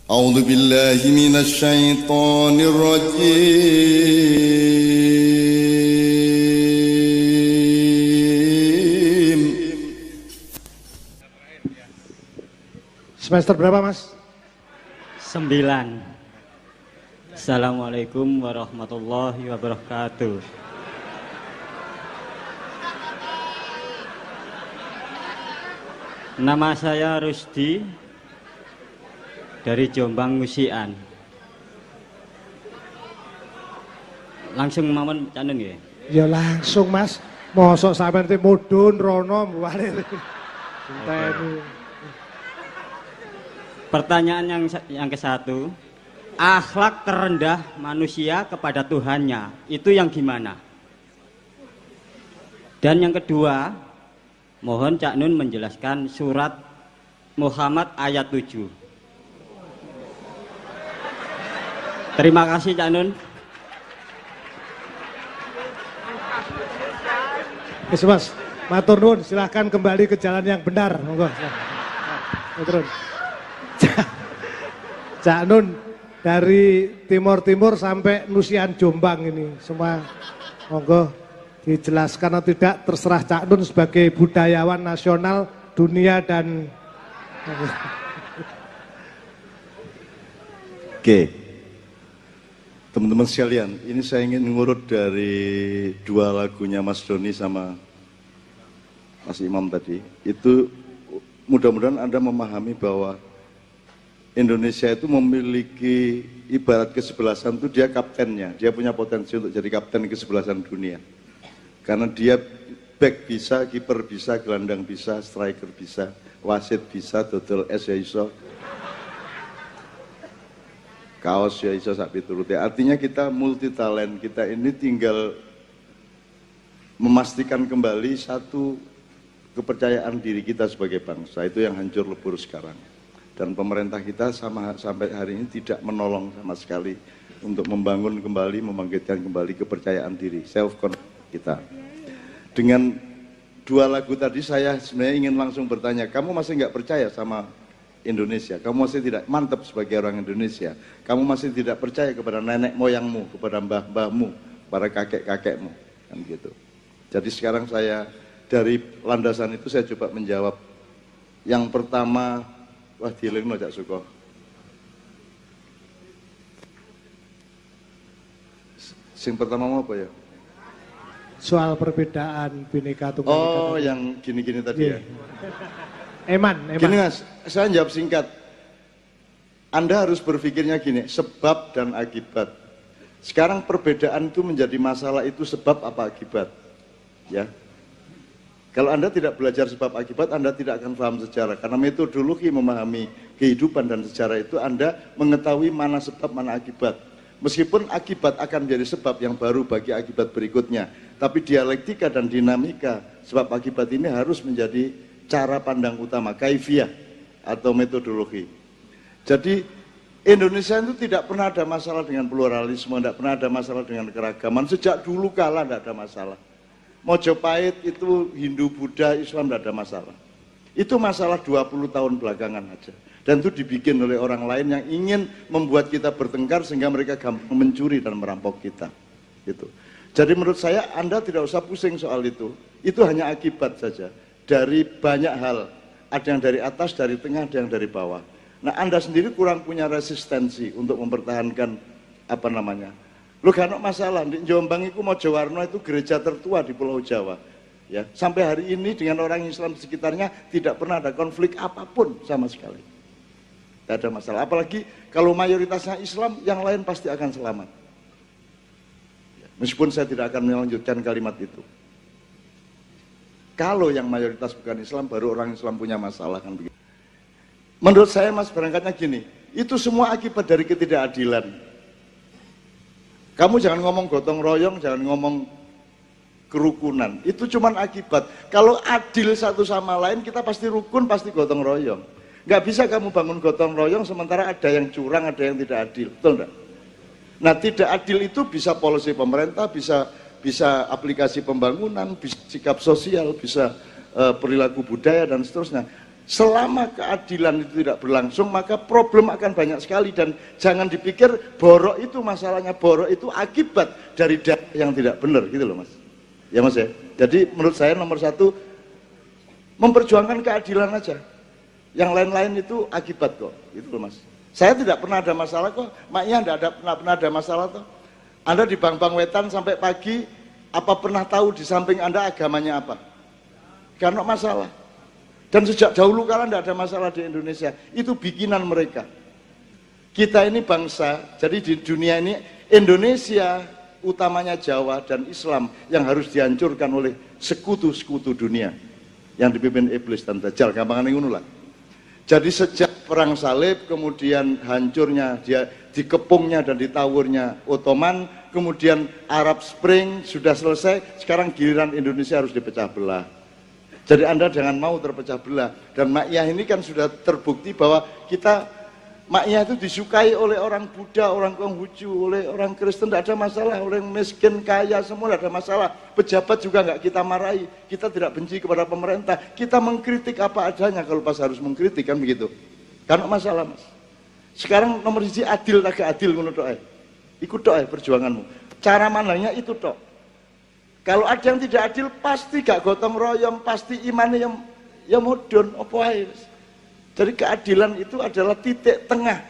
أعوذ بالله من الشيطان الرجيم. Semester berapa, Mas? 9. Assalamualaikum warahmatullahi wabarakatuh. Nama saya Rusdi dari Jombang Musian. Langsung mawon caneng nggih. Ya langsung, Mas. Mosok sampean te mudhun rono balik. Pertanyaan yang ke-1, akhlak terendah manusia kepada Tuhannya itu yang gimana? Dan yang kedua, mohon Cak Nun menjelaskan surat Muhammad ayat 7. Terima kasih Cak Nun. Mas, matur nuwun, silahkan kembali ke jalan yang benar. Monggo. Turun. Cak Nun dari timur-timur sampai Nusian Jombang ini semua, monggo dijelaskan atau tidak terserah Cak Nun sebagai budayawan nasional dunia dan Oke, teman-teman sekalian, ini saya ingin ngurut dari dua lagunya Mas Doni sama Mas Imam tadi. Itu mudah-mudahan Anda memahami bahwa Indonesia itu memiliki ibarat kesebelasan itu dia kaptennya, dia punya potensi untuk jadi kapten kesebelasan dunia. Karena dia back bisa, kiper bisa, gelandang bisa, striker bisa, wasit bisa, dodol es ya iso, kaos ya iso sak pituruté. Artinya kita multi talent, kita ini tinggal memastikan kembali satu kepercayaan diri kita sebagai bangsa, itu yang hancur lebur sekarang. Dan pemerintah kita sampai hari ini tidak menolong sama sekali untuk membangun kembali, membangkitkan kembali kepercayaan diri, self-confidence kita. Dengan dua lagu tadi saya sebenarnya ingin langsung bertanya, kamu masih nggak percaya sama Indonesia? Kamu masih tidak mantap sebagai orang Indonesia? Kamu masih tidak percaya kepada nenek moyangmu, kepada mbah-mbahmu, para kakek-kakekmu? Kan gitu. Jadi sekarang saya dari landasan itu saya coba menjawab. Yang pertama, wah dielingno Cak Suko. Sing pertama mau apa ya? soal perbedaan Bhinneka Tunggal Ika. Oh, yang gini-gini tadi ya. Eman. Gini Mas, saya jawab singkat. Anda harus berpikirnya gini, sebab dan akibat. Sekarang perbedaan itu menjadi masalah, itu sebab apa akibat? Ya. Kalau Anda tidak belajar sebab akibat, Anda tidak akan paham sejarah. Karena metodologi memahami kehidupan dan sejarah itu Anda mengetahui mana sebab, mana akibat. Meskipun akibat akan menjadi sebab yang baru bagi akibat berikutnya. Tapi dialektika dan dinamika sebab akibat ini harus menjadi cara pandang utama, kaifiyah atau metodologi. Jadi Indonesia itu tidak pernah ada masalah dengan pluralisme, tidak pernah ada masalah dengan keragaman. Sejak dulu kala tidak ada masalah. Mojopahit itu Hindu, Buddha, Islam tidak ada masalah. Itu masalah 20 tahun belakangan aja. Dan itu dibikin oleh orang lain yang ingin membuat kita bertengkar sehingga mereka gampang mencuri dan merampok kita. Gitu. Jadi menurut saya Anda tidak usah pusing soal itu. Itu hanya akibat saja dari banyak hal. Ada yang dari atas, dari tengah, ada yang dari bawah. Nah Anda sendiri kurang punya resistensi untuk mempertahankan apa namanya. Lu gak ada masalah, di Jombang itu Mojowarno itu gereja tertua di Pulau Jawa. Ya, sampai hari ini dengan orang Islam di sekitarnya tidak pernah ada konflik apapun sama sekali. Tidak ada masalah, apalagi kalau mayoritasnya Islam, yang lain pasti akan selamat. Ya, meskipun saya tidak akan melanjutkan kalimat itu. Kalau yang mayoritas bukan Islam, baru orang Islam punya masalah kan begitu. Menurut saya Mas, berangkatnya gini, itu semua akibat dari ketidakadilan. Kamu jangan ngomong gotong royong, jangan ngomong kerukunan. Itu cuma akibat. Kalau adil satu sama lain, kita pasti rukun, pasti gotong royong. Nggak bisa kamu bangun gotong royong sementara ada yang curang, ada yang tidak adil. Betul enggak? Nah, tidak adil itu bisa polisi pemerintah, bisa aplikasi pembangunan, bisa sikap sosial, bisa perilaku budaya dan seterusnya. Selama keadilan itu tidak berlangsung, maka problem akan banyak sekali. Dan jangan dipikir borok itu masalahnya, borok itu akibat dari data yang tidak benar, gitu loh Mas. Ya Mas ya. Jadi menurut saya nomor satu, memperjuangkan keadilan aja. Yang lain-lain itu akibat kok, gitu loh Mas. Saya tidak pernah ada masalah kok, maknya tidak pernah ada masalah toh. Anda di Bang-Bang Wetan sampai pagi, apa pernah tahu di samping Anda agamanya apa? Karena masalah. Dan sejak dahulu kala tidak ada masalah di Indonesia. Itu bikinan mereka. Kita ini bangsa, jadi di dunia ini Indonesia, utamanya Jawa dan Islam yang harus dihancurkan oleh sekutu-sekutu dunia yang dipimpin iblis dan dajjal, gampangan ngono lah. Jadi sejak perang salib, kemudian hancurnya, dia dikepungnya dan ditawurnya Ottoman, kemudian Arab Spring sudah selesai, sekarang giliran Indonesia harus dipecah belah. Jadi Anda jangan mau terpecah belah. Dan Makyah ini kan sudah terbukti bahwa kita, Makyah itu disukai oleh orang Buddha, orang Konghucu, oleh orang Kristen, tidak ada masalah. Orang miskin, kaya, semua tidak ada masalah. Pejabat juga nggak kita marahi. Kita tidak benci kepada pemerintah. Kita mengkritik apa adanya kalau pas harus mengkritik, kan begitu. Karena masalah Mas. Sekarang nomor 1 adil tak adil menurut doa. Ikut doa perjuanganmu. Cara mananya itu tok. Kalau ada yang tidak adil, pasti gak gotong royong, pasti imannya yang mudun, apa ae. Jadi keadilan itu adalah titik tengah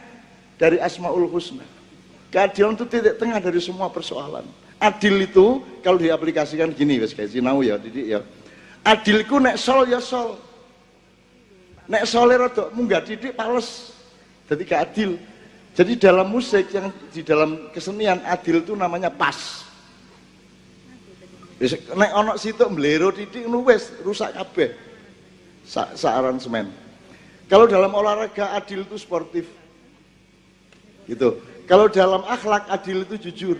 dari Asmaul Husna. Keadilan itu titik tengah dari semua persoalan. Adil itu kalau diaplikasikan gini, guys, sinau ya, Didik ya. Adil itu nek sol ya sol. Nek sole rada munggah didik pales. Jadi keadil. Jadi dalam musik yang di dalam kesenian adil itu namanya pas. Nek ana situk mlero titik wis rusak kabeh. Aransemen. Kalau dalam olahraga adil itu sportif. Gitu. Kalau dalam akhlak adil itu jujur.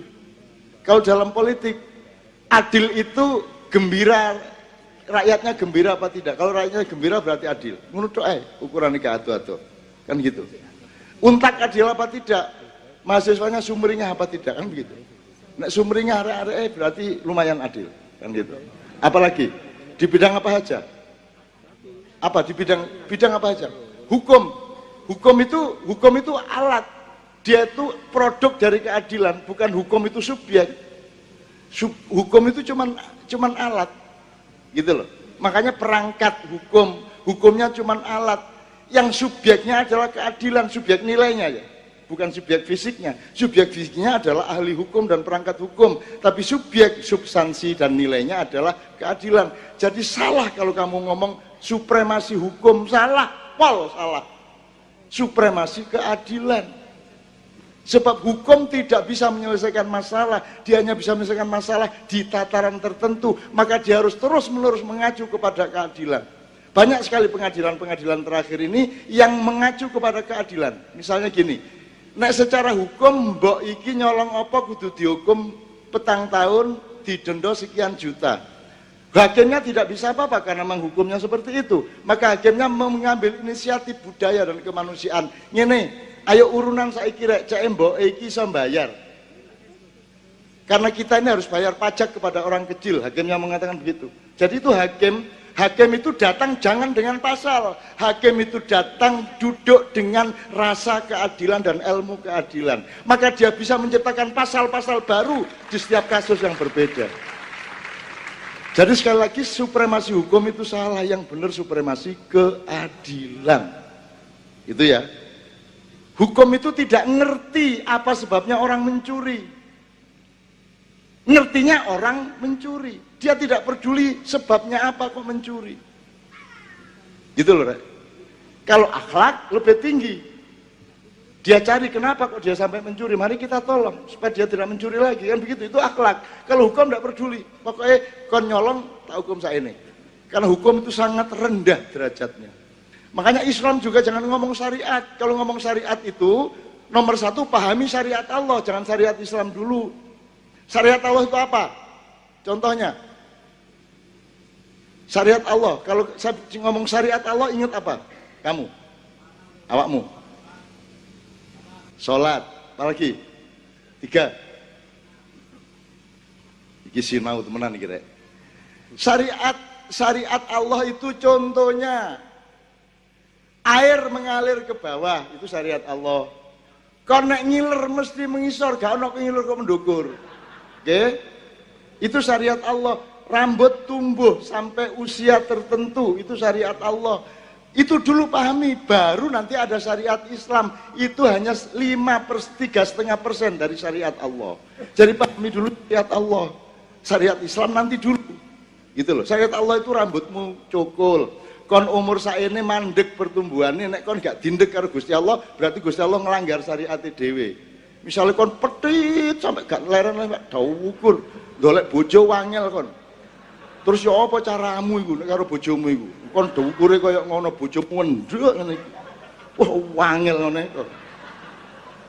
Kalau dalam politik adil itu gembira, rakyatnya gembira apa tidak? Kalau rakyatnya gembira berarti adil. Menurut ukuran iki atu-atu. Kan gitu. Untak adil apa tidak? Mahasiswanya sumringah apa tidak? Kan begitu. Nek sumringah arek-arek berarti lumayan adil, kan gitu. Apalagi di bidang apa saja? Apa di bidang apa saja? Hukum. Hukum itu alat. Dia itu produk dari keadilan, bukan hukum itu subjek. Hukum itu cuman alat. Gitu loh. Makanya perangkat hukumnya cuman alat. Yang subjeknya adalah keadilan, subjek nilainya ya. Bukan subjek fisiknya. Subjek fisiknya adalah ahli hukum dan perangkat hukum. Tapi subjek, substansi dan nilainya adalah keadilan. Jadi salah kalau kamu ngomong supremasi hukum. Salah, salah. Supremasi keadilan. Sebab hukum tidak bisa menyelesaikan masalah. Dia hanya bisa menyelesaikan masalah di tataran tertentu. Maka dia harus terus-menerus mengacu kepada keadilan. Banyak sekali pengadilan-pengadilan terakhir ini yang mengacu kepada keadilan. Misalnya gini, nek secara hukum mbok iki nyolong apa kudu dihukum petang tahun, didenda sekian juta. Hakimnya tidak bisa apa-apa karena memang hukumnya seperti itu. Maka hakimnya mengambil inisiatif budaya dan kemanusiaan. Ngene, ayo urunan saiki rek cek mbok iki iso bayar. Karena kita ini harus bayar pajak kepada orang kecil. Hakimnya mengatakan begitu. Jadi itu Hakim itu datang jangan dengan pasal. Hakim itu datang duduk dengan rasa keadilan dan ilmu keadilan. Maka dia bisa menciptakan pasal-pasal baru di setiap kasus yang berbeda. Jadi sekali lagi supremasi hukum itu salah, yang benar supremasi keadilan. Itu ya. Hukum itu tidak ngerti apa sebabnya orang mencuri. Ngertinya orang mencuri. Dia tidak peduli sebabnya apa kok mencuri. Gitu loh, Rek. Kalau akhlak lebih tinggi. Dia cari kenapa kok dia sampai mencuri. Mari kita tolong supaya dia tidak mencuri lagi. Kan begitu, itu akhlak. Kalau hukum tidak peduli. Pokoknya kon nyolong, tak hukum saya ini. Karena hukum itu sangat rendah derajatnya. Makanya Islam juga jangan ngomong syariat. Kalau ngomong syariat itu, nomor satu pahami syariat Allah. Jangan syariat Islam dulu. Syariat Allah itu apa? Contohnya, syariat Allah. Kalau saya ngomong syariat Allah, ingat apa? Kamu, awakmu. Sholat, apalagi? 3. Iki sinau temenan iki rek. Syariat Allah itu contohnya Air mengalir ke bawah, itu syariat Allah. Kon nek ngiler mesti mengisor, gak ono ngiler kok mendukur. Oke? Itu syariat Allah. Rambut tumbuh sampai usia tertentu, itu syariat Allah. Itu dulu pahami, baru nanti ada syariat Islam. Itu hanya 3,5% dari syariat Allah. Jadi pahami dulu syariat Allah. Syariat Islam nanti dulu. Gitu loh. Syariat Allah itu rambutmu cukul. Kon umur saene mandek pertumbuhannya, nek kon gak dindek karo Gusti Allah, berarti Gusti Allah ngelanggar syariat dhewe. Misalnya kon petit sampai gak leren-leren, ukur, golek bojo wangel kon. Terus ya apa caramu iku nek karo bojomu iku? Kon ukure kaya ngono bojomu nduk ngene iki. Wah, wangel ngene kok.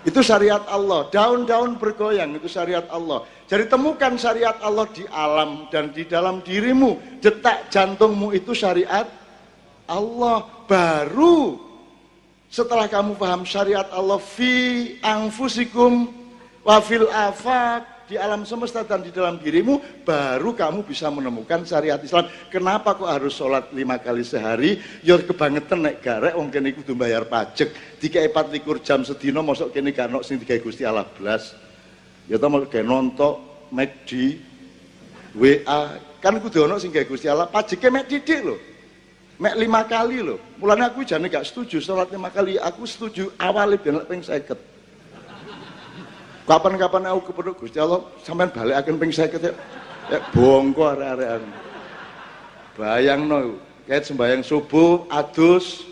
Itu syariat Allah, daun-daun bergoyang, itu syariat Allah. Jadi temukan syariat Allah di alam dan di dalam dirimu. Detak jantungmu itu syariat Allah. Baru setelah kamu paham syariat Allah fi anfusikum wa fil afaq, di alam semesta dan di dalam dirimu, baru kamu bisa menemukan syariat Islam. Kenapa kok harus sholat 5 kali sehari? Ya kebangetan nek garek wong kene kudu bayar pajak. Dikek 24 jam sedina mosok kene gak ono sing digawe Gusti Allah blas. Ya ta mosok gawe nontok McD WA kan kudu ono sing gawe Gusti Allah, pajeke mek didik lho. Mek 5 kali lho. Mulane aku jane gak setuju sholat 5 kali, aku setuju awale ben ping 50. Kapan-kapan aku kepedhuk Gusti Allah sampean balekaken ping 50 ya bongko arek-arekan. Bayangno kait sembayang subuh adus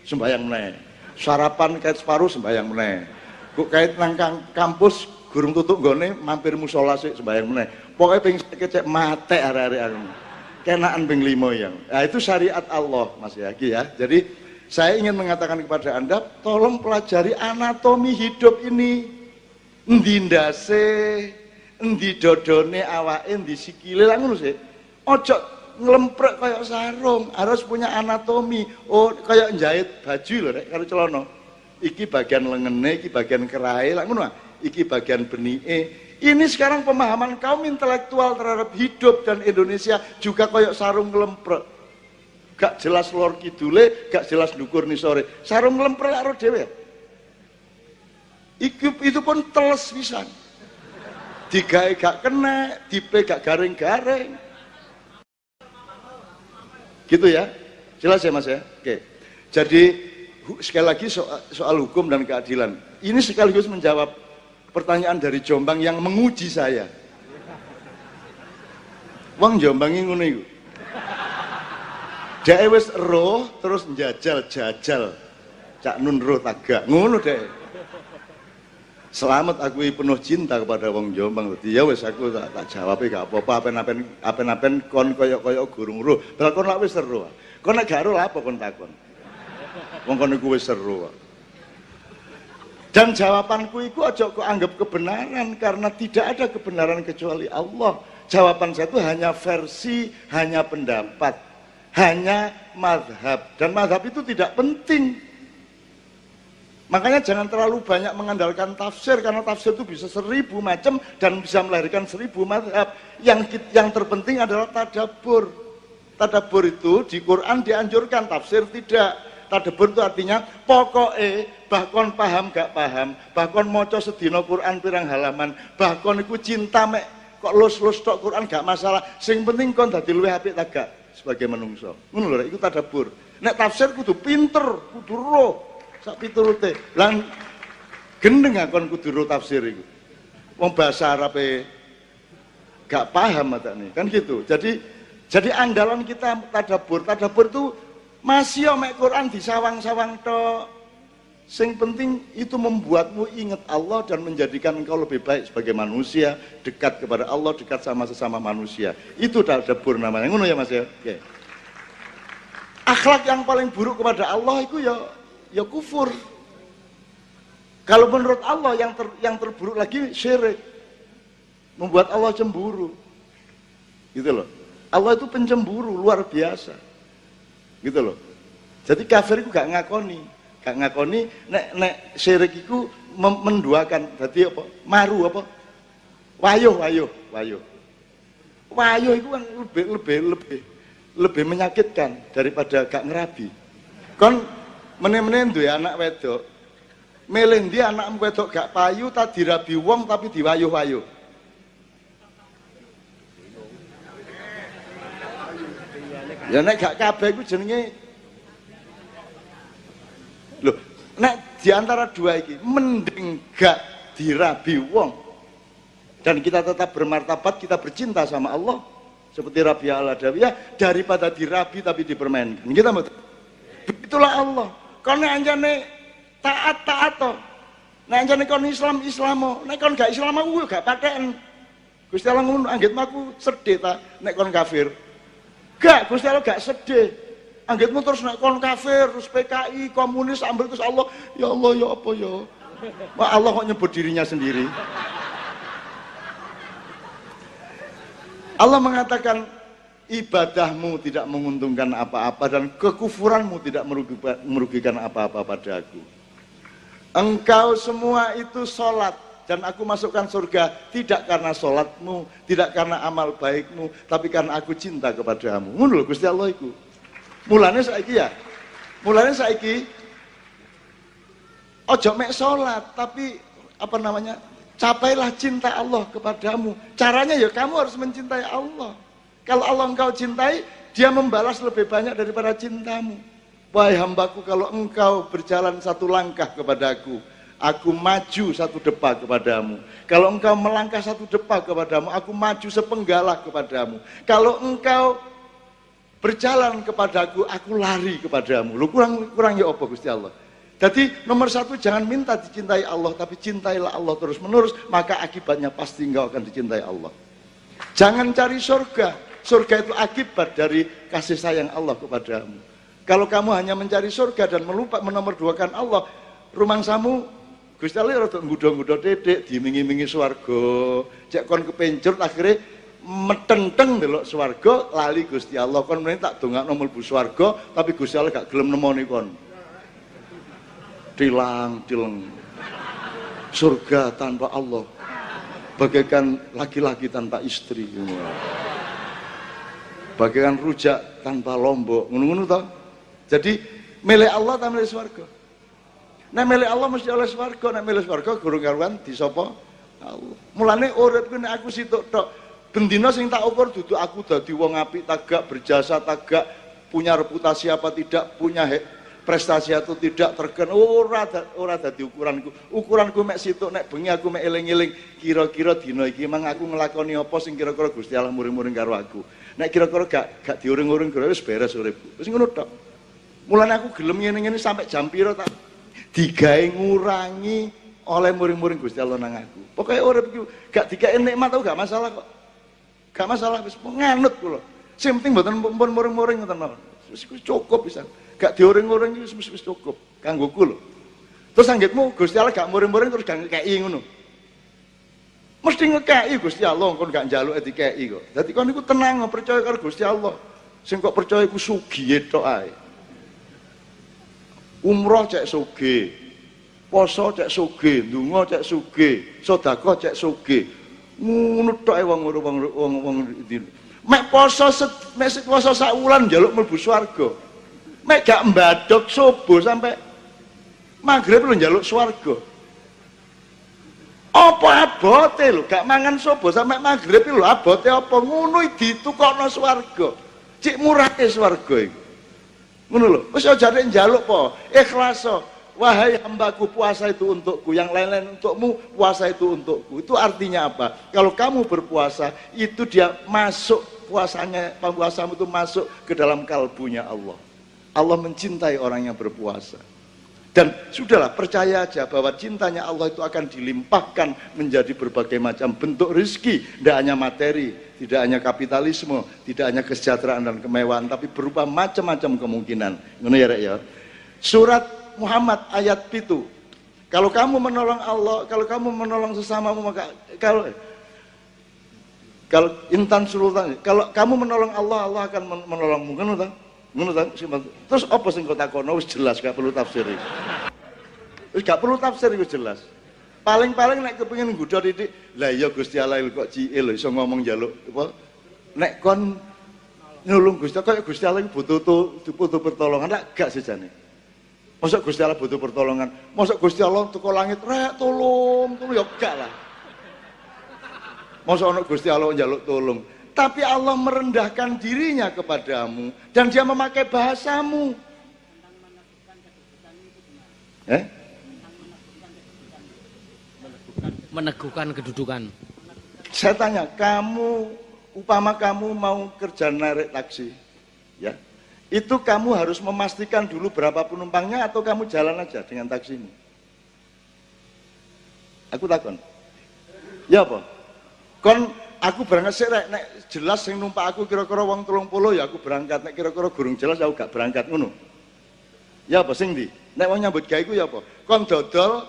sembayang meneh. Sarapan kait separuh sembayang meneh. Kok kait nang kampus gurung tutuk nggone mampir musala sik sembayang meneh. Pokoke ping 50 cek mate arek-arekan. Kenaan ping 5 yang. Nah, itu syariat Allah Mas Yaki ya. Jadi saya ingin mengatakan kepada Anda, tolong pelajari anatomi hidup ini. Endi ndase, endi dodone awake, endi sikile lha ngono sih. Ojo nglemprek kaya sarung, harus punya anatomi. Oh, kaya njahit baju lho rek karo celana. Iki bagian lengene, iki bagian kerahe, lha ngono. Iki bagian benike. Ini sekarang pemahaman kaum intelektual terhadap hidup dan Indonesia juga kaya sarung nglemprek. Gak jelas lor kidule, gak jelas ndukur nisore. Sarung nglemprek karo dhewe. Itu pun teles pisan. Digawe gak kena, dipe gak garing-garing. Gitu ya. Jelas ya Mas ya? Oke. Jadi sekali lagi soal hukum dan keadilan. Ini sekaligus menjawab pertanyaan dari Jombang yang menguji saya. Wong Jombang iki ngono iku. Dhek wis roh terus njajal-jajal. Cak Nun roh tagak. Ngono dhek. Selamat aku penuh cinta kepada wong Jombang. Ya wis aku tak jawab gak apa-apa, apen-apen kon kaya gurung roh. Lah kon lak wis seru. Kon nek gak roh lha apa kon takon? Wong kon iku wis seru. Dan jawabanku itu aja kok anggap kebenaran, karena tidak ada kebenaran kecuali Allah. Jawaban saya itu hanya versi, hanya pendapat, hanya mazhab. Dan mazhab itu tidak penting. Makanya jangan terlalu banyak mengandalkan tafsir, karena tafsir itu bisa 1000 macam dan bisa melahirkan 1000 mazhab. Yang terpenting adalah tadabbur. Tadabbur itu di Quran dianjurkan, tafsir tidak. Tadabbur itu artinya pokoknya bahkan paham gak paham, bahkan maca sedina Quran pirang halaman, bahkan iku cinta mek kok lus-lus tok Quran gak masalah. Sing penting kon dadi luwih apik ta gak sebagai manungsa. Ngono lho, iku tadabbur. Nek tafsir kudu pinter, kudu roh. Sak piturute. Lan gendeng akon kudu ro tafsir iku. Wong bahasa Arabe gak paham matane, kan gitu. Jadi andalan kita tadabbur. Tadabbur itu masih mek Quran disawang-sawang tok. Sing penting itu membuatmu ingat Allah dan menjadikan engkau lebih baik sebagai manusia, dekat kepada Allah, dekat sama sesama manusia. Itu tadabbur namanya. Ngono ya Mas ya. Oke. Akhlak yang paling buruk kepada Allah itu ya kufur. Kalau menurut Allah yang terburuk lagi syirik. Membuat Allah cemburu. Gitu loh. Allah itu pencemburu luar biasa. Gitu loh. Jadi kafir itu gak ngakoni nek syirik itu menduakan. Berarti apa? Maru apa? Wayuh itu kan lebih menyakitkan daripada gak ngerabi. Kon Meneh-meneh duwe anak wedok. Milih ndi anakmu wedok gak payu ta dirabi wong tapi diwayuh-wayuh. Ya nek gak kabeh iku jenenge lho, nek diantara dua iki mending gak dirabi wong dan kita tetap bermartabat, kita bercinta sama Allah seperti Rabi'ah al-Adawiyah daripada dirabi tapi dipermainkan. Kita betul. Begitulah Allah. Karena anjane taat to. Nek anjane kon Islam Islamo, nek kon gak Islam aku gak paten. Gusti Allah ngono anggitmu aku sedih ta nek kon kafir. Gak, Gusti Allah gak sedih. Anggitmu terus nek kon kafir, terus PKI, komunis, ambil terus Allah, ya Allah ya apa ya. Wah, Allah kok nyebut dirinya sendiri. Allah mengatakan ibadahmu tidak menguntungkan apa-apa dan kekufuranmu tidak merugikan apa-apa padaku. Engkau semua itu sholat dan aku masukkan surga tidak karena sholatmu, tidak karena amal baikmu, tapi karena aku cinta kepadamu. Ngono lho Gusti Allah iku. Mulane saiki ojo mek sholat tapi apa namanya? Capailah cinta Allah kepadamu. Caranya ya kamu harus mencintai Allah. Kalau Allah engkau cintai, dia membalas lebih banyak daripada cintamu. Wahai hambaku, kalau engkau berjalan satu langkah kepadaku, aku maju satu depa kepadamu. Kalau engkau melangkah satu depa kepadamu, aku maju sepenggalah kepadamu. Kalau engkau berjalan kepadaku, aku lari kepadamu. Lu kurang ya apa Gusti Allah? Jadi nomor satu jangan minta dicintai Allah, tapi cintailah Allah terus menerus, maka akibatnya pasti engkau akan dicintai Allah. Jangan cari surga, surga itu akibat dari kasih sayang Allah kepadamu. Kalau kamu hanya mencari surga dan menomorduakan Allah, rumangsamu Gusti Allah rada nggudo-nggudo titik, dimingi-mingi swarga, cek kon kepencur akhirnya metenteng delok swarga, lali Gusti Allah. Kon meneh tak dongakno mlebu swarga, tapi Gusti Allah gak gelem nemoni kon. Dileng surga tanpa Allah bagaikan laki-laki tanpa istri, bagaikan rujak tanpa lombok, ngono-ngono toh. Jadi milik Allah ta milik swarga? Nek milik Allah mesti oleh swarga, nek milik swarga gurung karuan di sapa? Allah. Mulane urip ku nek aku situk tok, bendina sing tak ukur dudu aku dadi wong apik tagak, berjasa tagak, punya reputasi apa tidak, punya prestasi atau tidak terkenal, ora dadi ukuranku. Ukuranku mek situk nek bengi aku mek eling-eling kira-kira dina iki mang aku nglakoni apa sing kira-kira Gusti Allah muring-muring karo aku. Nek kira-kira gak diuring-uring kira wis beres uripku. Wis ngono tok. Mulane aku gelem ngene-ngene sampai jam pira tak digawe ngurangi oleh muring-muring Gusti Allah nang aku. Pokoke urip iki gak dikae nikmat aku gak masalah kok. Gak masalah wis nganut kula. Sing penting mboten pun muring-muring ngoten mawon. Wis cukup pisan. Gak diuring-uring wis cukup kanggoku lho. Terus anggitmu Gusti Allah gak muring-muring terus gak ngekeki ngono. Mesti ngekeki Gusti Allah kon gak njaluk dikeki kok. Dadi kon niku tenang percaya karo Gusti Allah. Sing kok percaya iku sugih tok ae. Umroh cek sugih. Poso cek sugih, ndonga cek sugih, sedekah cek sugih. Ngono tok ae wong mek poso sak wulan njaluk mlebu swarga. Mek gak mbadok subuh sampai maghrib lu njaluk swarga. Apa abote lho, gak mangan subuh sampai maghrib lho, abote apa ngono ditukokno swarga. Cik murahe swarga iku. Ngono lho, wis aja njaluk po, ikhlas. Wahai hambaku, puasa itu untukku, yang lain-lain untukmu, puasa itu untukku. Itu artinya apa? Kalau kamu berpuasa, itu dia masuk puasamu itu masuk ke dalam kalbunya Allah. Allah mencintai orang yang berpuasa. Dan sudahlah, percaya aja bahwa cintanya Allah itu akan dilimpahkan menjadi berbagai macam bentuk rezeki. Tidak hanya materi, tidak hanya kapitalisme, tidak hanya kesejahteraan dan kemewahan, tapi berupa macam-macam kemungkinan. Ngono ya Rek ya. Surat Muhammad ayat 7. Kalau kamu menolong Allah, kalau kamu menolong sesamamu, maka kalau intan sultan, kalau kamu menolong Allah, Allah akan menolongmu. Ngono ta? Terus apa sing kok takono wis jelas, gak perlu tafsir iki. Wis gak perlu tafsir iku jelas. Paling-paling nek kepengin nggodha titik, lah iya Gusti Allah kok ciil lho iso ngomong njaluk apa? Nek kon nulung Gusti, kaya Gusti Allah iku butuh pertolongan, lak gak sejane. Masa Gusti Allah butuh pertolongan? Masa Gusti Allah teko langit, "Rek, tolong ya gak lah." Masa ono Gusti Allah njaluk tolong? Tapi Allah merendahkan dirinya kepadamu dan dia memakai bahasamu. Meneguhkan kedudukan. Saya tanya, upama kamu mau kerja narik taksi, ya, itu kamu harus memastikan dulu berapa penumpangnya atau kamu jalan aja dengan taksi ini? Aku takon. Ya apa? Kon aku berangkat sih rek, nek jelas yang numpak aku kira-kira wong 30 ya aku berangkat, nek kira-kira gurung jelas aku gak berangkat ngono. Ya apa sing ndi? Nek wong nyambut gawe iku ya apa? Kon dodol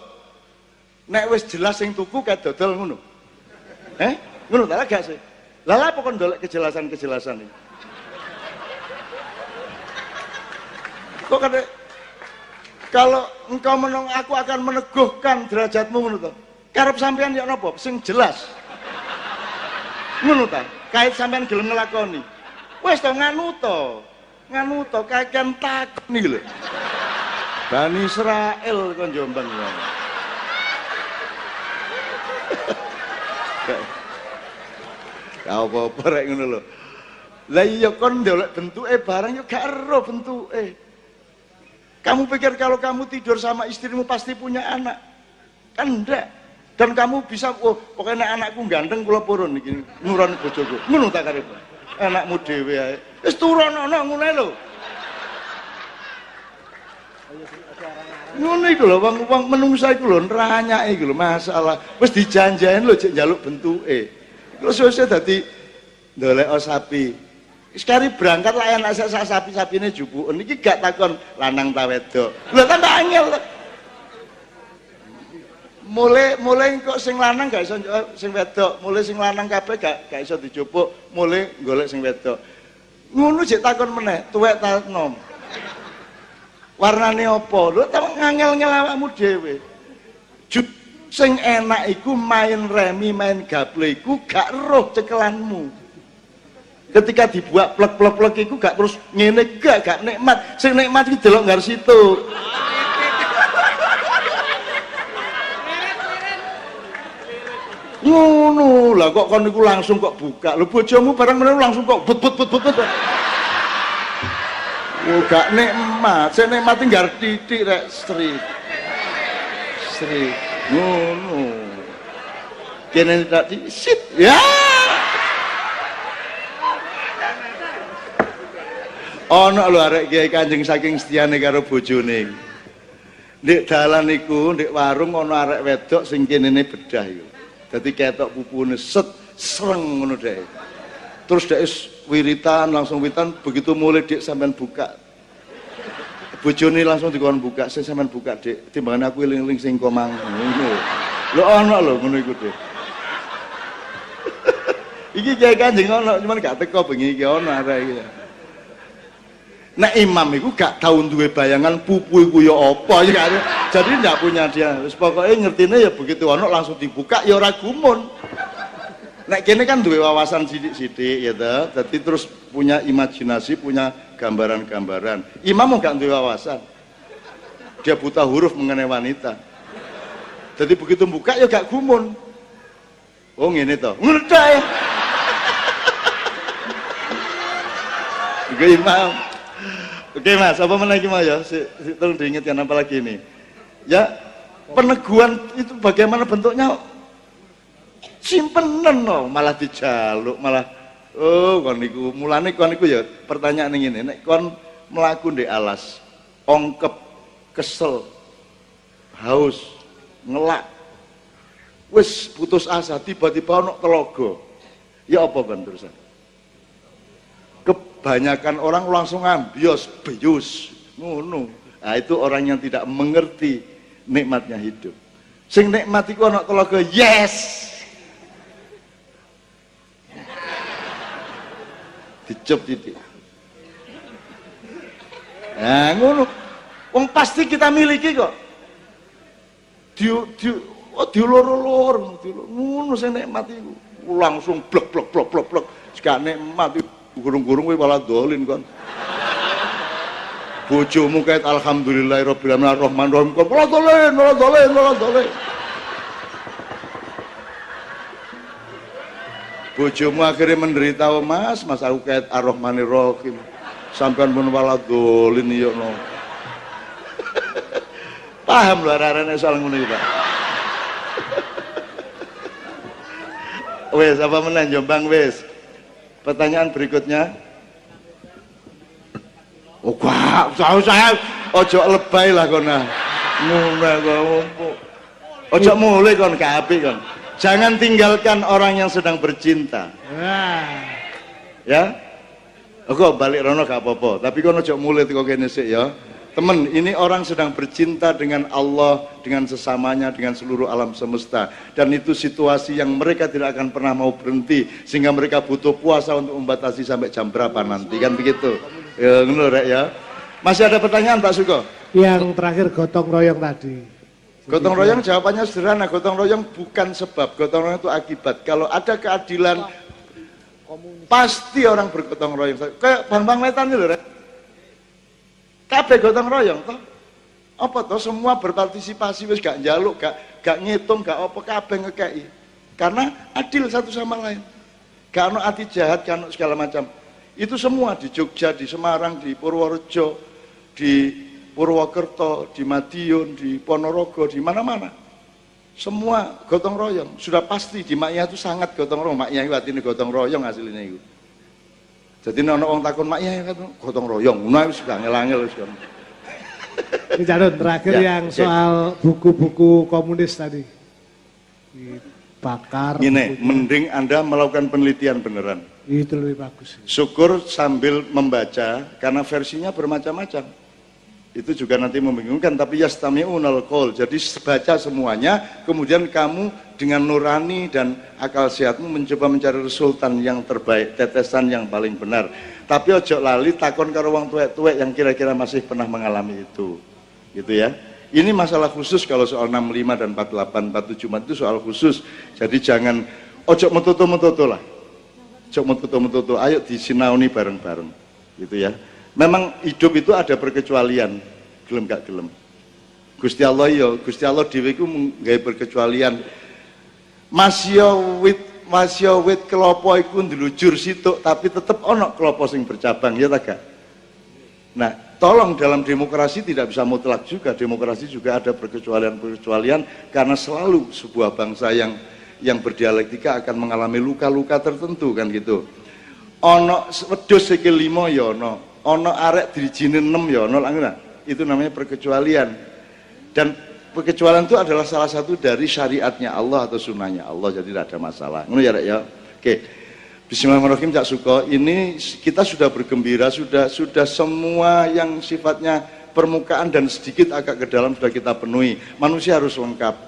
nek wis jelas sing tuku kae dodol ngono. Ngono ta gak sih? Lah apa kon ndolek kejelasan-kejelasan iki? Kok kate kalau engkau menong aku akan meneguhkan derajatmu ngono to. Karep sampean ya napa? Sing jelas. Ngono ta? Kait sampean gelem nglakoni. Wis to nganu to kakek takon iki lho. Bani Israel kon Jombang ya. Kau apa rek ngono lho. Lah iya kon ndelok bentuke barang yo gak ero bentuke. Kamu pikir kalau kamu tidur sama istrimu pasti punya anak? Kan enggak. Dan kamu bisa, oh pokoknya anakku ganteng kula purun iki nuron bojoku. Ngono ta karep. Anakmu dhewe ae. Wis turono ngono lho. Ngono iku lho wong menungsa iku lho nranyake iku lho masalah. Wis dijanjain lho jek njaluk bentuke. Terus wis dadi ndolek sapi. Sekali berangkat lah anak sapi-sapine jupuken iki gak takon lanang ta wedok. Lho kan angel. Mulai kok sing lanang gak iso sing wedok, mulai sing lanang kabeh gak iso dijupuk, mulai golek sing wedok. Ngono jek takon meneh, tuwek ta nom. Warnane apa? Lho ta ngangel-ngel awakmu dhewe. Sing enak iku main remi, main gaple iku gak roh cekelanmu. Ketika dibuat plek-plek iku gak terus ngene gak nikmat. Sing nikmat iki delok nggar situ. Ngono lah kok kon niku langsung kok buka. Lho bojomu barang meneh langsung kok but. Oh gak nikmat. Sing nikmat nggar titik rek strik. Ngono. Kene tak sit. Ya. Ana lho arek Kiai Kanjeng saking setiane karo bojone. Ndek dalan niku, ndek warung ana arek wedok sing kenene bedah iku. Dadi ketok pupune sreng ngono dhek. Terus dhek wiritan langsung witan begitu mulai dhek sampean buka. Bojone langsung dikon buka, sing sampean buka Dik. Timbangan aku eling-eling sing kok mang ngono. Lho ana lho ngono iku Dik. Iki Kiai Kanjeng ana, cuman gak teko bengi iki ana arek iki. Nek imam iku gak tau duwe bayangan pupu iku ya apa ya. Jadi ndak punya dia. Wis pokoke ngertine ya begitu ana langsung dibuka ya ora gumun. Nek kene kan duwe wawasan sithik-sithik ya ta. Dadi terus punya imajinasi, punya gambaran-gambaran. Imam gak duwe wawasan. Dia buta huruf mengenai wanita. Jadi begitu buka ya gak gumun. Oh ngene to. Ngono ta. Iku imam. Oke Mas, apa lagi mau ya? Tolong diingatkan apa lagi ini? Ya, peneguhan itu bagaimana bentuknya? Simpenan no, malah dijaluk, malah kon niku, mulane kon niku ya pertanyaan ini, nek kon mlaku ndek alas, ongkep, kesel, haus, ngelak, wis putus asa, tiba-tiba ono telogo. Ya apa kan terusan? Kebanyakan orang langsung ambios, beyus, ngono. Nah, itu orang yang tidak mengerti nikmatnya hidup. Sing nikmat iku ana telaga, yes. Dicep titik. Nah, ngono. Wong pasti kita miliki kok. Diulur-ulur, ngono sing nikmat iku. Langsung blek. Gak nikmat iku. Gurung-gurung kowe malah dolin kon. Bojomu kait alhamdulillahirabbil alamin arrahmanirrahim. Wala dolin. Bojomu akhirnya menderita, oh, mas aku kait arrahmanirrahim. Sampean pun wala dolin yo no. Paham lho arek-arek soal ngono iki, Pak. Wes, apa meneh Jombang wes. Pertanyaan berikutnya. Oh, saya ojo lebay lah kon. Mulai kok. Ojo mulai kon apik kon. Jangan tinggalkan orang yang sedang bercinta. Ya. Kok balik rono gak apa-apa, tapi kon ojo mulai teko kene sik ya. Temen, ini orang sedang bercinta dengan Allah, dengan sesamanya, dengan seluruh alam semesta. Dan itu situasi yang mereka tidak akan pernah mau berhenti. Sehingga mereka butuh puasa untuk membatasi sampai jam berapa nanti. Kan begitu? Ya, bener, ya. Masih ada pertanyaan Pak Suko? Yang terakhir gotong royong tadi. Gotong royong jawabannya sederhana. Gotong royong bukan sebab. Gotong royong itu akibat. Kalau ada keadilan, pasti orang bergotong royong. Kayak Bang Metan itu loh, kabeh gotong royong toh. Apa toh semua berpartisipasi wis gak njaluk, gak ngitung, gak apa kabeh ngekeki. Karena adil satu sama lain. Gak ono ati jahat, gak ono segala macam. Itu semua di Jogja, di Semarang, di Purworejo, di Purwokerto, di Madiun, di Ponorogo, di mana-mana. Semua gotong royong. Sudah pasti di Maknya itu sangat gotong royong. Maknya itu artinya gotong royong hasilnya itu. Jadi ana wong takon mak ya kan gotong royong, ngono wis gak ngel-angel wis kan. Ini Cadun terakhir ya, yang soal buku-buku komunis tadi. Dibakar. Gini, mending Anda melakukan penelitian beneran. Itu lebih bagus. Syukur sambil membaca karena versinya bermacam-macam. Itu juga nanti membingungkan, tapi yastami'unal qaul. Jadi baca semuanya, kemudian kamu dengan nurani dan akal sehatmu mencoba mencari resultan yang terbaik, tetesan yang paling benar. Tapi ojo lali takon karo wong tuwek-tuwek yang kira-kira masih pernah mengalami itu. Gitu ya. Ini masalah khusus kalau soal 65 dan 48, 47 itu soal khusus. Jadi jangan ojo metutu-metutu lah. Ojo metutu-metutu, ayo disinauni bareng-bareng. Gitu ya. Memang hidup itu ada perkecualian, gelem gak gelem. Gusti Allah ya, Gusti Allah dhewe iku nggawe perkecualian. Masya wit kelapa iku ndlujur situk tapi tetep ana kelapa sing bercabang ya ta gak? Nah, tolong dalam demokrasi tidak bisa mutlak juga. Demokrasi juga ada perkecualian-perkecualian karena selalu sebuah bangsa yang berdialektika akan mengalami luka-luka tertentu kan gitu. Ana wedhus sikil 5 ya ana arek dirijine 6 ya ana, itu namanya perkecualian. Dan perkecualian itu adalah salah satu dari syariatnya Allah atau sunnahnya Allah, jadi tidak ada masalah. Ngono ya, Rek ya. Oke. Bismillahirrahmanirrahim, Cak Suko. Ini kita sudah bergembira, sudah semua yang sifatnya permukaan dan sedikit agak ke dalam sudah kita penuhi. Manusia harus lengkap.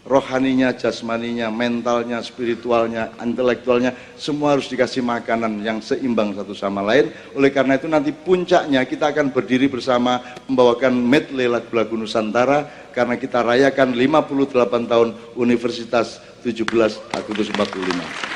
Rohaninya, jasmaninya, mentalnya, spiritualnya, intelektualnya, semua harus dikasih makanan yang seimbang satu sama lain. Oleh karena itu nanti puncaknya kita akan berdiri bersama membawakan medley lagu-lagu Nusantara karena kita rayakan 58 tahun Universitas 17 Agustus 45.